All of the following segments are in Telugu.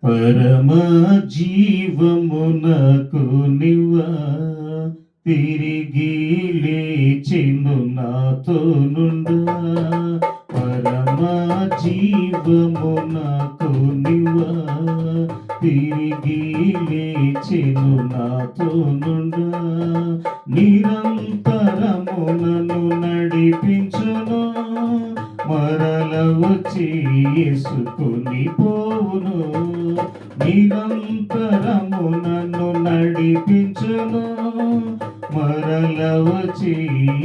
పరమ జీవమునకు నివ్వా తిరిగి లేచెను నాతో నుండా. పరమ జీవమునకు నివ్వా తిరిగి లేచెను నాతో నుండా. నిరంతరము నన్ను నడిపించును, మరల వచ్చి యేసుకొని పోవును. నిరంతరము నన్ను నడిపించును, మరల వచ్చి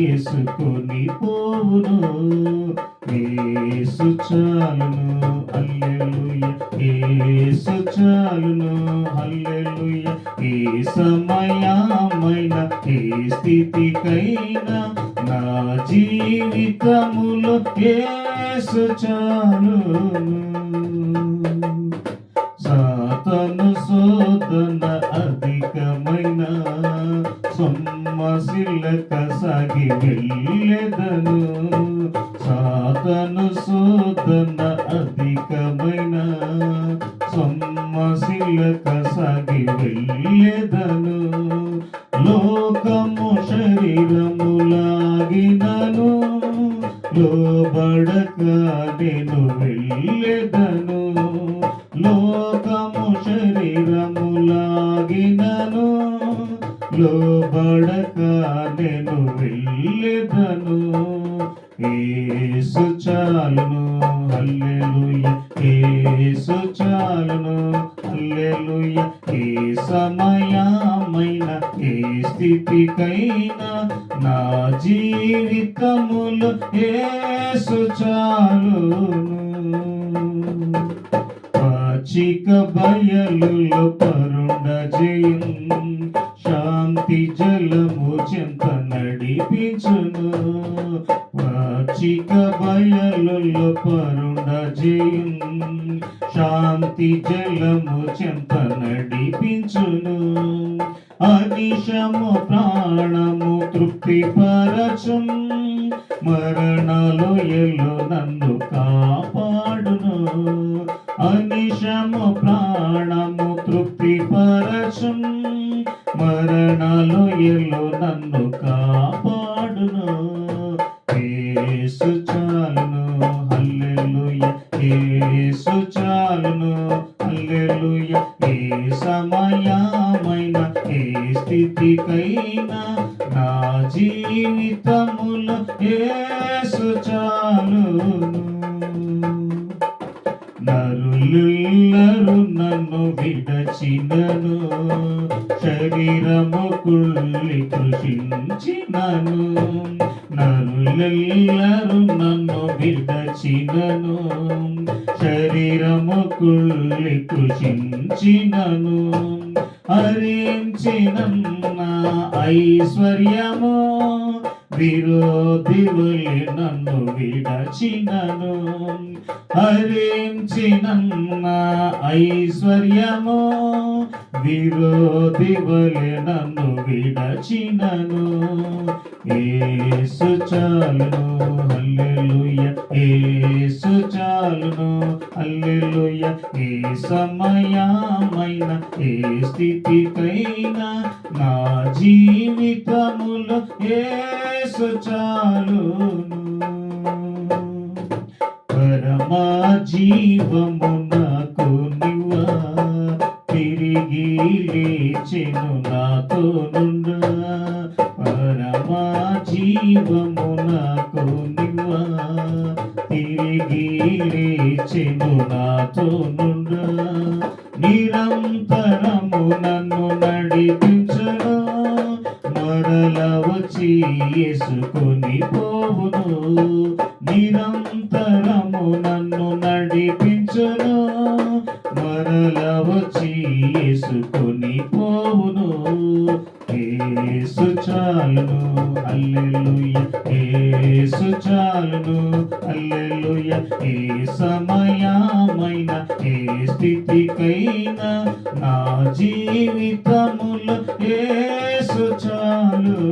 యేసుకొని పోవును. యేసు చాలును హల్లెలూయా, యేసు చాలును హల్లెలూయా. ఏ సమయమైన ఏ స్థితికైనా నా జీవితములో యేసు చాలును. సాతాను శోధన అధికమైన సొమ్మసిల్లక సాగి వెళ్ళెదను. సాతాను శోధన అధికమైన సొమ్మసిల్లక సాగి వెళ్ళెదను. లోకము శరీరము లాగినను, లోబడక నేను వెళ్ళెదను. లోకము శరీరము లాగినను, లోబడక నేను వెళ్ళెదను. యేసు చాలును హల్లెలూయా, యేసు చాలును హల్లెలూయా. ఏ సమయమైన ఏ స్థితికైనా నా జీవితములో యేసు చాలును. పాచిక బయలులో పరుండ జయం, శాంతి జలము చెంత నడిపించును. పాచిక బయలులో పరుండ జయం, శాంతి జలము చెంత నడిపించును. అనిశము ప్రాణము తృప్తిపరచున్, మరణలోయలో నన్ను కాపాడును. అనిశము ప్రాణము తృప్తిపరచున్, మరణలోయలో నన్ను కాపాడును. యేసు చాలును హల్లెలూయా, యేసు చాలును హల్లెలూయా. ఏ సమయమైన ఏ స్థితికైనా నా జీవితములో యేసు చాలును. నరులెల్లరూ నన్ను విడచినను, శరీరము కుళ్ళి కృషించినను. నరులెల్లరూ నన్ను విడచినను, శరీరము కుళ్ళి కృషించినను. హరించిన ఐశ్వర్యము విరోధి వలె నన్ను విడచినను. హరించిన ఐశ్వర్యము విరోధి వలె నన్ను విడచినను. యేసు చాలును హల్లెలూయా, యేసు చాలును హల్లెలూయా. ఏ సమయమైన ఏ స్థితికైనా నా జీవితములో యేసు చాలును. పరమ జీవము నాకు నివ్వా తిరిగి లేచెను నాతో నుండా. పరమ జీవము నాకు నివ్వా తిరిగి లేచెను నాతో నుండా. నిరంతరము నన్ను నడిపించును, మరల వచ్చి యేసుకొని పోవును. నిరంతరము నన్ను నడిపించును, మరల వచ్చి యేసుకొని పోవును. యేసు చాలును హల్లెలూయా, యేసు చాలును హల్లెలూయా. ఏ సమయమైన ఏ స్థితికైనా నా జీవితములో యేసు చాలును.